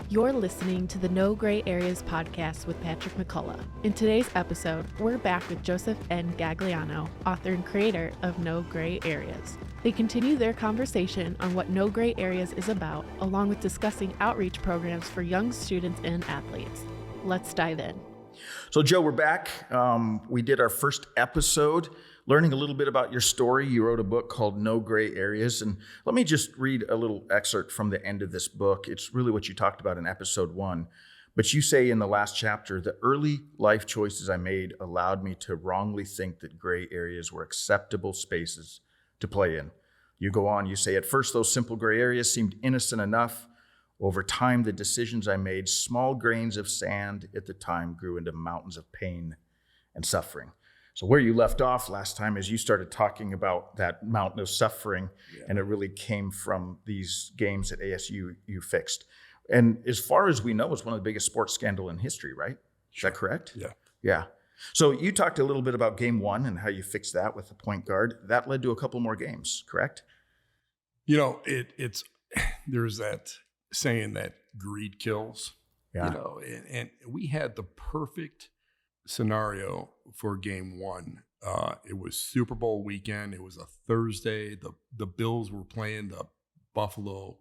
You're listening to the No Gray Areas podcast with Patrick McCullough. In today's episode, we're back with Joseph N. Gagliano, author and creator of No Gray Areas. They continue their conversation on what No Gray Areas is about, along with discussing outreach programs for young students and athletes. Let's dive in. So, Joe, we're back. We did our first episode learning a little bit about your story. You wrote a book called No Gray Areas. And let me just read a little excerpt from the end of this book. It's really what you talked about in episode 1. But you say in the last chapter, the early life choices I made allowed me to wrongly think that gray areas were acceptable spaces to play in. You go on, you say, at first, those simple gray areas seemed innocent enough. Over time, the decisions I made, small grains of sand at the time, grew into mountains of pain and suffering. So where you left off last time is you started talking about that mountain of suffering, and it really came from these games at ASU you fixed. And as far as we know, it's one of the biggest sports scandal in history, right? Is that correct? Yeah. So you talked a little bit about game 1 and how you fixed that with the point guard. That led to a couple more games, correct? You know, it's there's that saying that greed kills. Yeah. You know, and we had the perfect scenario for game 1. It was Super Bowl weekend. It was a Thursday. The Bills were playing the Buffalo.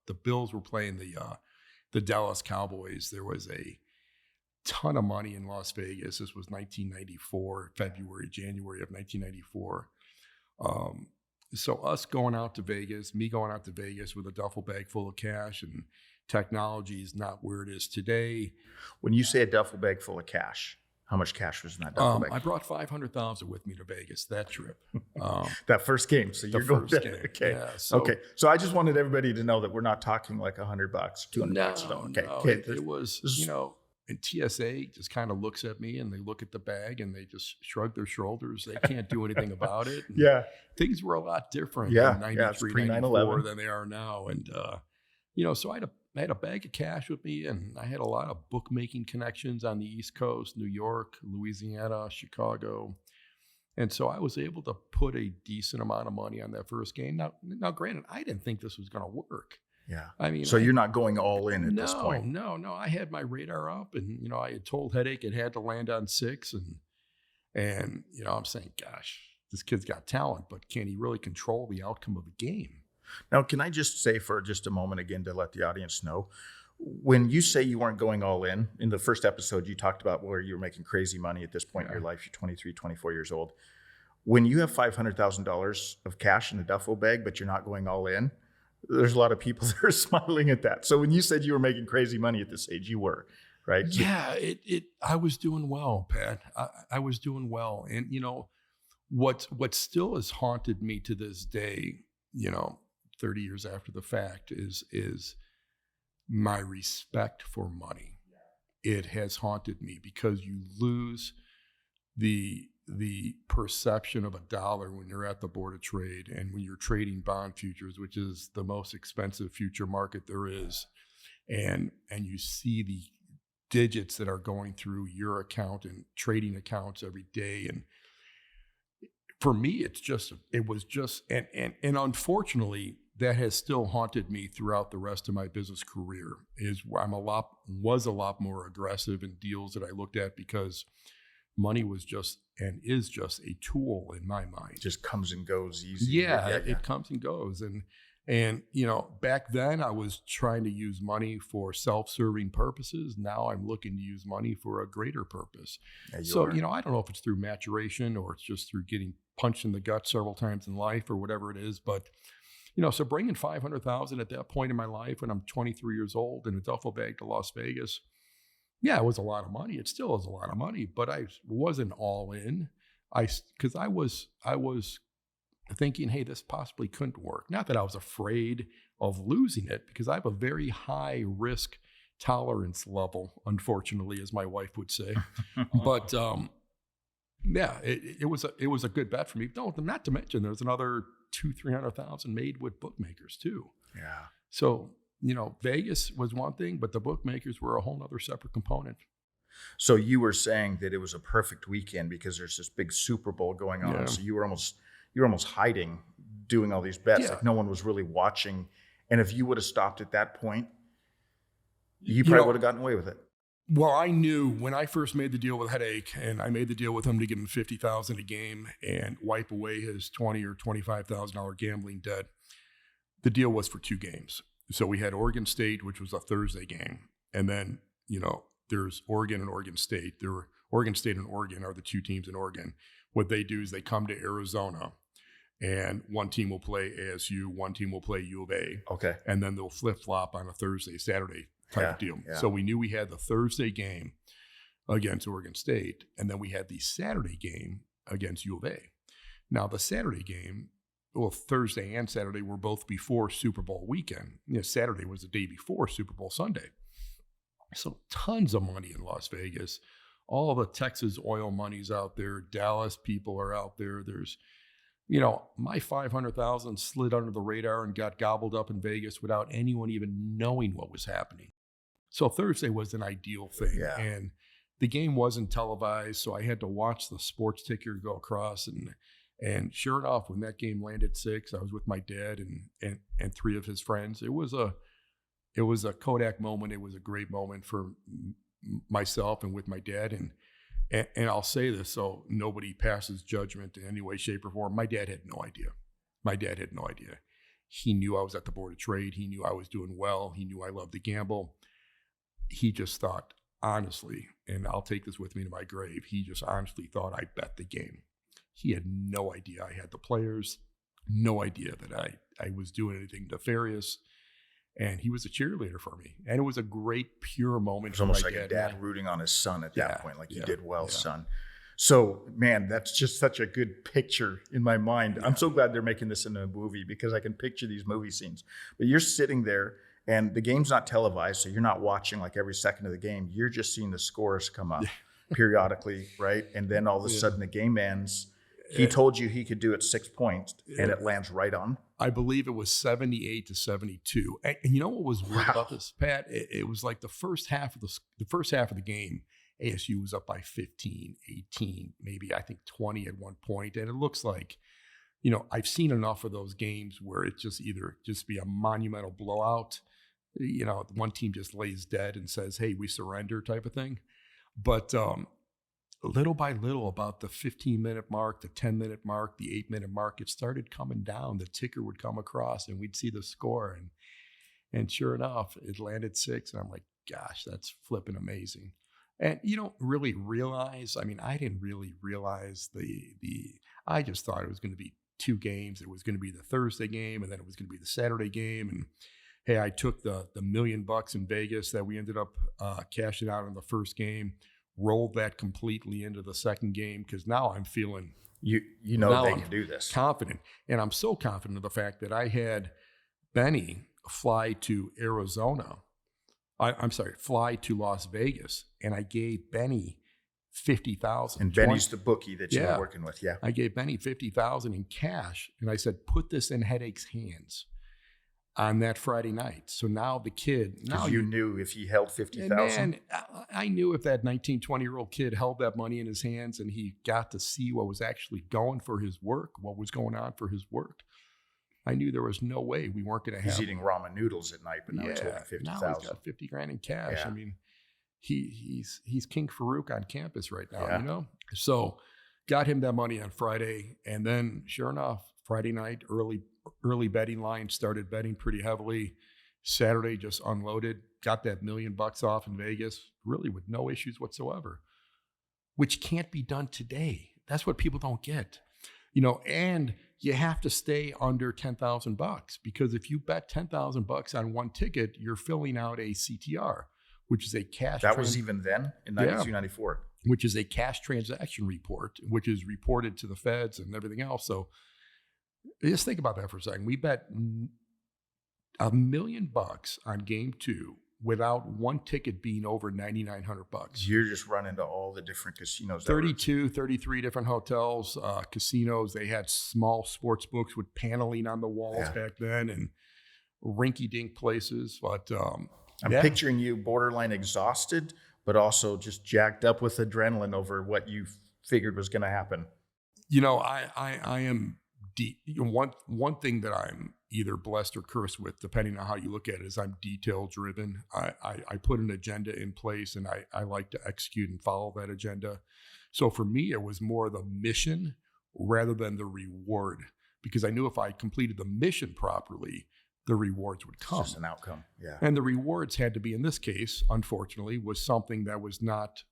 The Bills were playing the Dallas Cowboys. There was a ton of money in Las Vegas. This was 1994, January of 1994. So us going out to Vegas, me going out to Vegas with a duffel bag full of cash, and technology is not where it is today. When you say a duffel bag full of cash, how much cash was in that duffel bag? I brought $500,000 with me to Vegas that trip. That first game. So you're going to okay. Yeah, okay. So I just wanted everybody to know that we're not talking like $100, $200. Okay. It was, you know, and TSA just kind of looks at me and they look at the bag and they just shrug their shoulders. They can't do anything about it. And things were a lot different in 93, 94 than they are now. And, you know, so I had a bag of cash with me, and I had a lot of bookmaking connections on the East Coast, New York, Louisiana, Chicago. And so I was able to put a decent amount of money on that first game. Now granted, I didn't think this was going to work. Yeah. I mean, so you're not going all in at this point? No. I had my radar up, and, you know, I had told Headache it had to land on 6. And, you know, I'm saying, gosh, this kid's got talent, but can he really control the outcome of the game? Now, can I just say for just a moment again to let the audience know, when you say you weren't going all in the first episode, you talked about where you were making crazy money at this point in your life. You're 23, 24 years old. When you have $500,000 of cash in a duffel bag, but you're not going all in, there's a lot of people that are smiling at that. So when you said you were making crazy money at this age, you were, right? Yeah, I was doing well, Pat. I was doing well. And, you know, what still has haunted me to this day, you know, 30 years after the fact, is my respect for money. It has haunted me because you lose the perception of a dollar when you're at the Board of Trade and when you're trading bond futures, which is the most expensive future market there is. And you see the digits that are going through your account and trading accounts every day. And for me, it was just, and unfortunately, that has still haunted me throughout the rest of my business career. Was a lot more aggressive in deals that I looked at because money was just and is just a tool in my mind. It just comes and goes easy. Yeah, it comes and goes. And you know, back then I was trying to use money for self-serving purposes. Now I'm looking to use money for a greater purpose. Yeah, you know, I don't know if it's through maturation or it's just through getting punched in the gut several times in life or whatever it is, but you know, so bringing $500,000 at that point in my life when I'm 23 years old in a duffel bag to Las Vegas, yeah, it was a lot of money. It still is a lot of money, but I wasn't all in. Because I was thinking, hey, this possibly couldn't work. Not that I was afraid of losing it, because I have a very high risk tolerance level, unfortunately, as my wife would say. But yeah, it was a good bet for me. No, not to mention there's another $200,000-300,000 made with bookmakers too. Yeah. So, you know, Vegas was one thing, but the bookmakers were a whole other separate component. So you were saying that it was a perfect weekend because there's this big Super Bowl going on. Yeah. So you were almost hiding, doing all these bets. Yeah. Like no one was really watching. And if you would have stopped at that point, You probably would have gotten away with it. Well, I knew when I first made the deal with Headache, and I made the deal with him to give him $50,000 a game and wipe away his $20,000 or $25,000 gambling debt. The deal was for 2 games. So we had Oregon State, which was a Thursday game, and then there's Oregon and Oregon State. Oregon State and Oregon are the 2 teams in Oregon. What they do is they come to Arizona, and one team will play ASU, one team will play U of A. Okay. And then they'll flip-flop on a Thursday, Saturday type of deal. Yeah. So we knew we had the Thursday game against Oregon State, and then we had the Saturday game against U of A. Now, the Saturday game, well, Thursday and Saturday were both before Super Bowl weekend. Saturday was the day before Super Bowl Sunday. So tons of money in Las Vegas. All the Texas oil money's out there. Dallas people are out there. There's, my $500,000 slid under the radar and got gobbled up in Vegas without anyone even knowing what was happening. So Thursday was an ideal thing. Yeah. And the game wasn't televised, so I had to watch the sports ticker go across. And sure enough, when that game landed 6, I was with my dad and 3 of his friends. It was a Kodak moment. It was a great moment for myself and with my dad. And I'll say this so nobody passes judgment in any way, shape, or form. My dad had no idea. He knew I was at the Board of Trade. He knew I was doing well. He knew I loved to gamble. He just thought, honestly, and I'll take this with me to my grave, he just honestly thought I bet the game. He had no idea I had the players, no idea that I was doing anything nefarious. And he was a cheerleader for me. And it was a great, pure moment. It's almost like a dad rooting on his son at that point, like you did well, son. So, man, that's just such a good picture in my mind. I'm so glad they're making this into a movie because I can picture these movie scenes. But you're sitting there and the game's not televised, so you're not watching like every second of the game. You're just seeing the scores come up periodically, right? And then all of a sudden the game ends. He told you he could do it 6 points, and it lands right on. I believe it was 78-72. And you know what was weird about this, Pat? It was like the first half of the game, ASU was up by 15, 18, maybe I think 20 at one point. And it looks like, I've seen enough of those games where it's just either just be a monumental blowout. One team just lays dead and says, hey, we surrender type of thing. But little by little, about the 15-minute mark, the 10-minute mark, the 8-minute mark, it started coming down. The ticker would come across and we'd see the score. And sure enough, it landed 6. And I'm like, gosh, that's flipping amazing. And you don't really realize, I didn't really realize I just thought it was going to be 2 games. It was going to be the Thursday game, and then it was going to be the Saturday game. And hey, I took the $1 million in Vegas that we ended up cashing out in the first game, rolled that completely into the second game because now I'm feeling they can do this. Confident. And I'm so confident of the fact that I had Benny fly to fly to Las Vegas, and I gave Benny $50,000. And Benny's the bookie that you were working with, yeah. I gave Benny $50,000 in cash, and I said, put this in Headache's hands on that Friday night. So now the kid... Because you knew if he held $50,000. And I knew if that 19, 20-year-old kid held that money in his hands and he got to see what was actually going for his work, what was going on for his work, I knew there was no way we weren't going to have... He's eating ramen noodles at night, but now he's holding $50,000. Now he's got $50,000 in cash. Yeah. He's King Farouk on campus right now, So got him that money on Friday. And then sure enough, Friday night, early betting line, started betting pretty heavily. Saturday just unloaded, got that $1 million off in Vegas, really with no issues whatsoever, which can't be done today. That's what people don't get, and you have to stay under $10,000 because if you bet $10,000 on one ticket, you're filling out a CTR, which is a cash. That was even then in 92, 94. Which is a cash transaction report, which is reported to the feds and everything else. So just think about that for a second. We bet $1 million on game 2 without one ticket being over $9,900. You're just running to all the different casinos. 32, 33 different hotels, casinos. They had small sports books with paneling on the walls back then and rinky-dink places. But I'm picturing you borderline exhausted, but also just jacked up with adrenaline over what you figured was going to happen. I am deep. One thing that I'm either blessed or cursed with, depending on how you look at it, is I'm detail driven. I put an agenda in place, and I like to execute and follow that agenda. So for me, it was more the mission rather than the reward, because I knew if I completed the mission properly, the rewards would come. It's just an outcome. Yeah. And the rewards had to be, in this case, unfortunately, was something that was not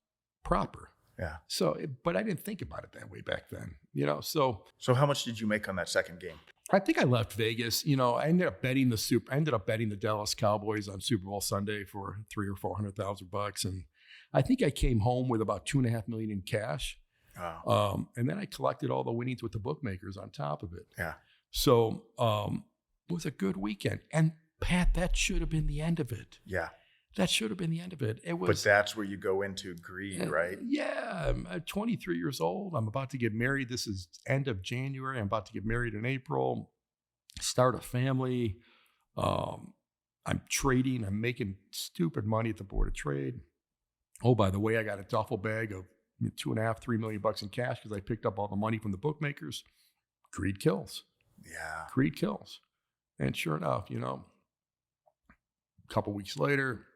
proper. Yeah. So, but I didn't think about it that way back then, So how much did you make on that second game? I think I left Vegas. I ended up betting the Dallas Cowboys on Super Bowl Sunday for $300,000 or $400,000, and I think I came home with about $2.5 million in cash. Wow. And then I collected all the winnings with the bookmakers on top of it. Yeah. So it was a good weekend, and Pat, that should have been the end of it. Yeah. That should have been the end of it. It was. But that's where you go into greed, right? Yeah. I'm 23 years old. I'm about to get married. This is end of January. I'm about to get married in April, start a family. I'm trading. I'm making stupid money at the Board of Trade. Oh, by the way, I got a duffel bag of $2.5-3 million in cash because I picked up all the money from the bookmakers. Greed kills. Yeah. Greed kills. And sure enough, a couple weeks later,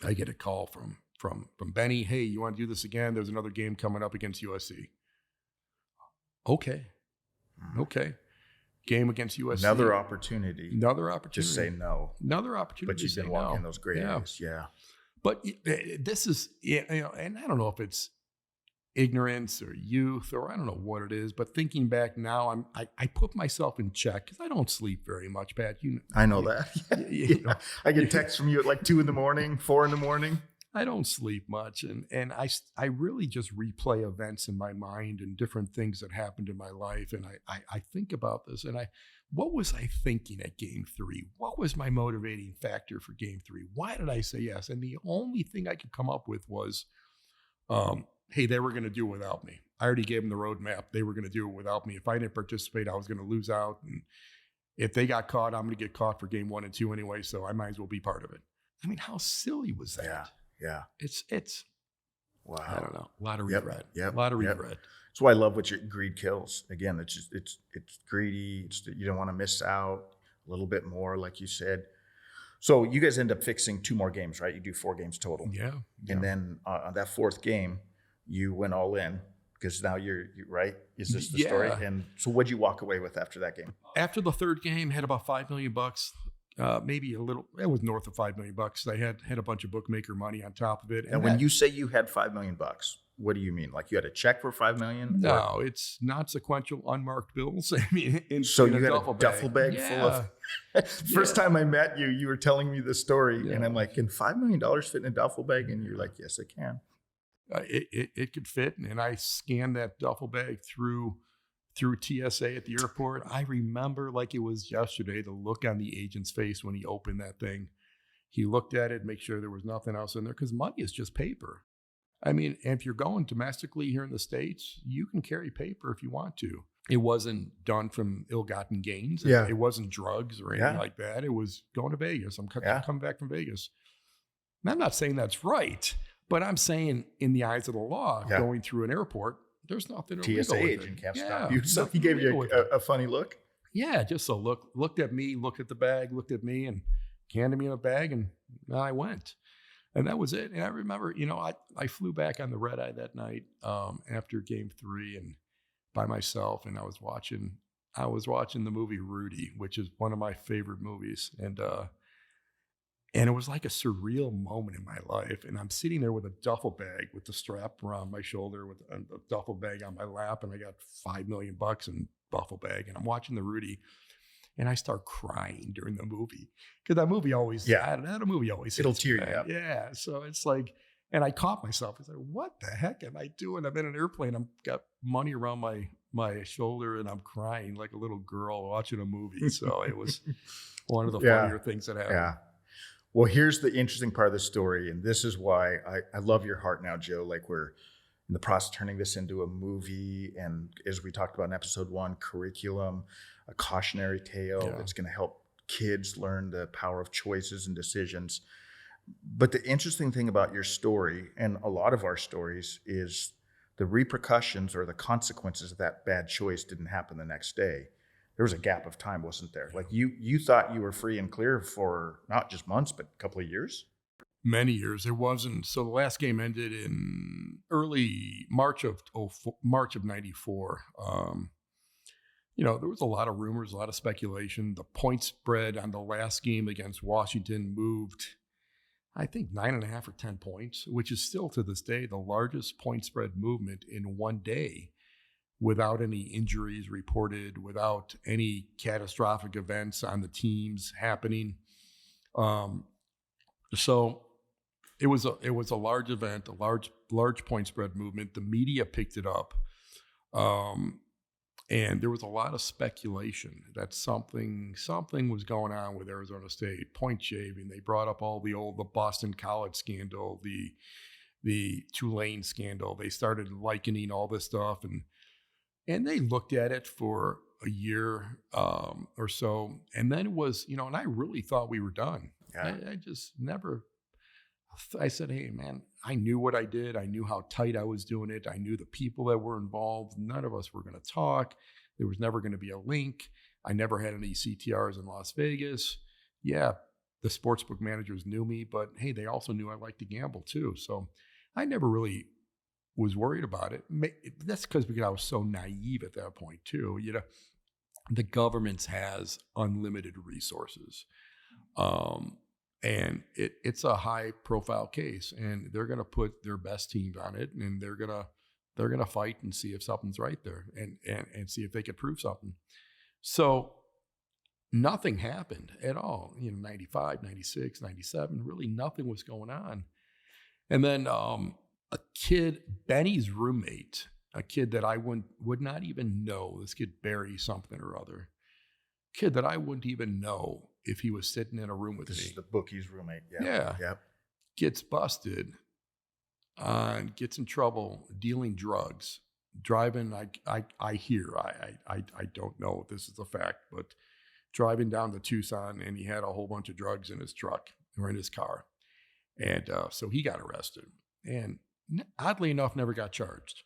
I get a call from Benny. Hey, you want to do this again? There's another game coming up against USC. Okay. Game against USC. Another opportunity. Just say no. Another opportunity. But you've been walking those gray areas. Yeah. But this is, and I don't know if it's ignorance or youth or I don't know what it is, but thinking back now, I put myself in check because I don't sleep very much, Pat. I know that. I get texts from you at like 2 a.m, 4 a.m. I don't sleep much, and I really just replay events in my mind and different things that happened in my life, and I think about this, and what was I thinking at Game 3? What was my motivating factor for Game 3? Why did I say yes? And the only thing I could come up with was, hey, they were going to do it without me. I already gave them the roadmap. They were going to do it without me. If I didn't participate, I was going to lose out, and if they got caught, I'm going to get caught for Game 1 and 2 anyway, so I might as well be part of it. I mean, how silly was that? Yeah. It's wow. I don't know. A lot of regret. Yep. A lot of regret. That's why I love what your greed kills. Again, it's just it's greedy. You don't want to miss out a little bit more, like you said. So you guys end up fixing 2 more games, right? You do 4 games total. Yeah. And then on that 4th game, you went all in because now you're right. Is this the story? And so what'd you walk away with after that game? After the 3rd game, had about $5 million. Maybe a little. It was north of $5 million. I had a bunch of bookmaker money on top of it. And when you say you had $5 million, what do you mean? Like you had a check for $5 million? No, it's not sequential unmarked bills. I mean, so you had a duffel bag full of. First time I met you, you were telling me the story, and I'm like, "Can $5 million fit in a duffel bag?" And you're like, "Yes, it can." It could fit, and I scanned that duffel bag through TSA at the airport. I remember like it was yesterday, the look on the agent's face when he opened that thing. He looked at it, make sure there was nothing else in there, because money is just paper. I mean, if you're going domestically here in the States, you can carry paper if you want to. It wasn't done from ill-gotten gains. Yeah. It wasn't drugs or anything like that. It was going to Vegas. I'm coming back from Vegas. And I'm not saying that's right, but I'm saying in the eyes of the law, going through an airport, there's nothing illegal TSA with agent it. can't stop you. So he gave you a funny look? Yeah, just so looked at me, looked at the bag, looked at me, and handed me a bag, and I went. And that was it. And I remember, I flew back on the red eye that night after Game 3 and by myself, and I was watching the movie Rudy, which is one of my favorite movies. And it was like a surreal moment in my life. And I'm sitting there with a duffel bag with the strap around my shoulder with a duffel bag on my lap. And I got $5 million in duffel bag. And I'm watching the Rudy. And I start crying during the movie. Because that movie always, that movie always it'll hits tear me, you up. Yeah. So it's like, and I caught myself. I was like, what the heck am I doing? I'm in an airplane. I've got money around my shoulder and I'm crying like a little girl watching a movie. So it was one of the funnier things that happened. Yeah. Well, here's the interesting part of the story, and this is why I love your heart now, Joe. Like we're in the process of turning this into a movie, and as we talked about in episode 1, curriculum, a cautionary tale that's going to help kids learn the power of choices and decisions. But the interesting thing about your story, and a lot of our stories, is the repercussions or the consequences of that bad choice didn't happen the next day. there was a gap of time, wasn't there? Like you thought you were free and clear for not just months, but a couple of years. Many years. There wasn't. So the last game ended in early March of March of '94. There was a lot of rumors, a lot of speculation. The point spread on the last game against Washington moved, I think, 9.5 or 10 points, which is still to this day the largest point spread movement in one day, without any injuries reported, without any catastrophic events on the teams happening. So it was a large event, a large point spread movement. The media picked it up, and there was a lot of speculation that something was going on with Arizona State, point shaving. They brought up all the Boston College scandal, the Tulane scandal. They started likening all this stuff, and they looked at it for a year or so, and then it was, and I really thought we were done. Yeah. I just never. I said, hey, man, I knew what I did. I knew how tight I was doing it. I knew the people that were involved. None of us were going to talk. There was never going to be a link. I never had any CTRs in Las Vegas. Yeah, the sportsbook managers knew me, but hey, they also knew I liked to gamble too. So I never really was worried about it. That's because I was so naive at that point too. The government has unlimited resources. And it's a high profile case, and they're going to put their best teams on it, and they're going to fight and see if something's right there, and see if they could prove something. So nothing happened at all. 95, 96, 97, really nothing was going on. And then a kid, Benny's roommate, a kid that I would not even know, this kid Barry something or other, kid that I wouldn't even know if he was sitting in a room with me. This is the bookie's roommate. Yeah. Yep. Gets busted and gets in trouble dealing drugs, driving. I hear, I don't know if this is a fact, but driving down to Tucson, and he had a whole bunch of drugs in his truck or in his car. And so he got arrested, and oddly enough, never got charged.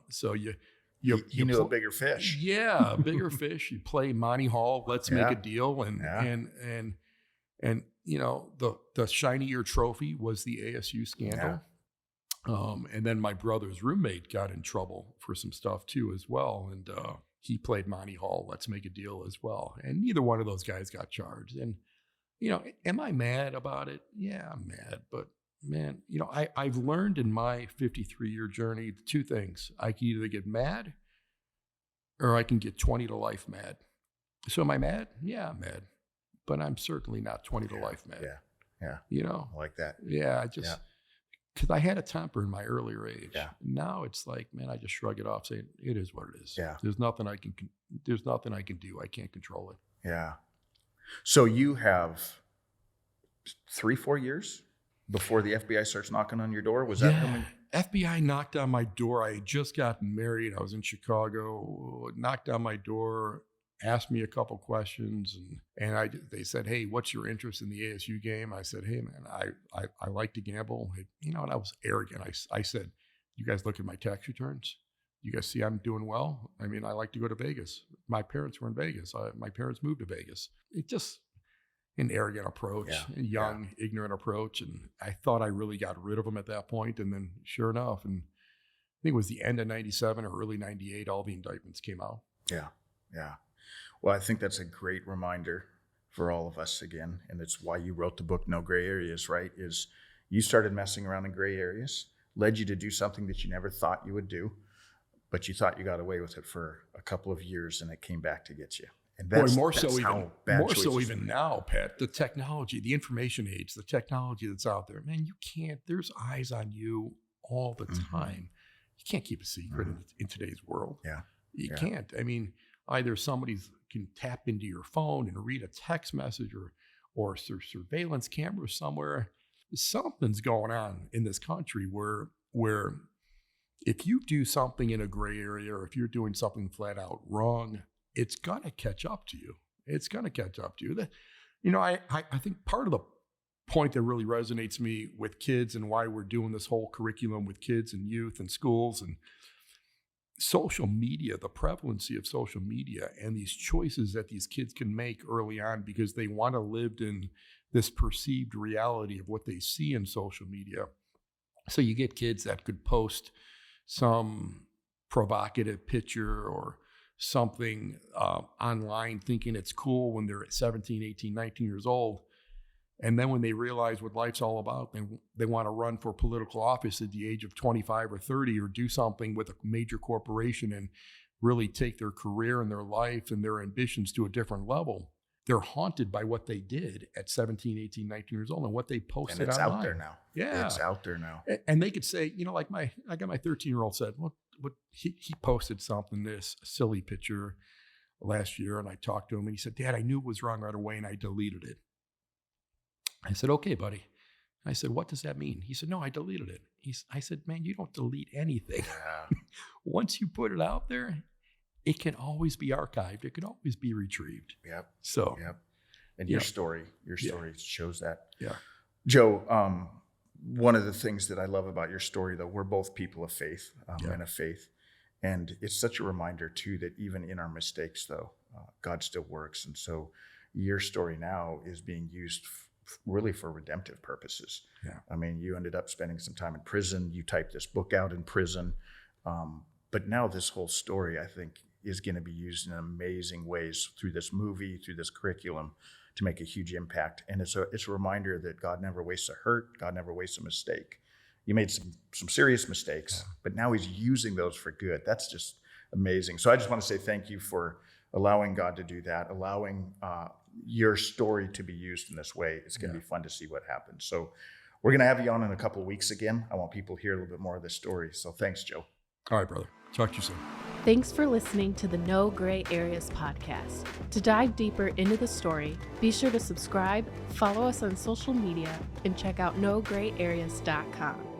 So you knew a bigger fish. Yeah, a bigger fish. You play Monty Hall, let's make a deal. And the shinier trophy was the ASU scandal. Yeah. And then my brother's roommate got in trouble for some stuff too as well. And he played Monty Hall, let's make a deal as well. And neither one of those guys got charged. And, am I mad about it? Yeah, I'm mad. But man, I've learned in my 53-year journey two things. I can either get mad or I can get 20 to life mad. So am I mad? Yeah, I'm mad. But I'm certainly not 20 to life mad. Yeah. I like that. Yeah, because I had a temper in my earlier age. Yeah. Now it's like, man, I just shrug it off, saying it is what it is. Yeah. There's nothing I can do. I can't control it. Yeah. So you have 3-4 years before the FBI starts knocking on your door? Was that when? FBI knocked on my door. I had just gotten married. I was in Chicago, knocked on my door, asked me a couple questions, and they said, hey, what's your interest in the ASU game? I said, hey, man, I like to gamble. And I was arrogant. I said, you guys look at my tax returns? You guys see I'm doing well? I mean, I like to go to Vegas. My parents were in Vegas. My parents moved to Vegas. It just an arrogant approach, a young, ignorant approach. And I thought I really got rid of them at that point. And then sure enough, and I think it was the end of 97 or early 98, all the indictments came out. Yeah. Well, I think that's a great reminder for all of us again. And it's why you wrote the book, No Gray Areas, right? Is you started messing around in gray areas, led you to do something that you never thought you would do, but you thought you got away with it for a couple of years, and it came back to get you. And that's, more so even made. now, Pat, the technology, the information age, the technology that's out there, man, there's eyes on you all the time. You can't keep a secret in today's world. Yeah. You can't. I mean, either somebody can tap into your phone and read a text message or surveillance camera somewhere. Something's going on in this country where if you do something in a gray area, or if you're doing something flat out wrong, it's going to catch up to you. I think part of the point that really resonates me with kids and why we're doing this whole curriculum with kids and youth and schools, and social media, the prevalency of social media, and these choices that these kids can make early on because they want to live in this perceived reality of what they see in social media. So you get kids that could post some provocative picture or something online thinking it's cool when they're 17, 18, 19 years old. And then when they realize what life's all about, they want to run for political office at the age of 25 or 30 or do something with a major corporation and really take their career and their life and their ambitions to a different level. They're haunted by what they did at 17, 18, 19 years old and what they posted and it's online. out there now. Yeah. It's out there now. And they could say, like I got my 13-year-old said, what he posted something, this silly picture last year. And I talked to him and he said, Dad, I knew it was wrong right away and I deleted it. I said, okay, buddy. I said, what does that mean? He said, no, I deleted it. I said, man, you don't delete anything. Yeah. Once you put it out there, it can always be archived. It can always be retrieved. Yep. So, yep. And your story shows that. Yeah. Joe, one of the things that I love about your story, though, we're both people of faith, men of faith. And it's such a reminder, too, that even in our mistakes, though, God still works. And so your story now is being used really for redemptive purposes. Yeah. I mean, you ended up spending some time in prison. You typed this book out in prison. But now this whole story, I think, is going to be used in amazing ways through this movie, through this curriculum, to make a huge impact. And it's a reminder that God never wastes a hurt. God never wastes a mistake. You made some serious mistakes, but now he's using those for good. That's just amazing. So I just want to say thank you for allowing God to do that, allowing your story to be used in this way. It's going to be fun to see what happens. So we're going to have you on in a couple of weeks again. I want people to hear a little bit more of this story. So thanks, Joe. All right, brother. Talk to you soon. Thanks for listening to the No Gray Areas podcast. To dive deeper into the story, be sure to subscribe, follow us on social media, and check out nograyAreas.com.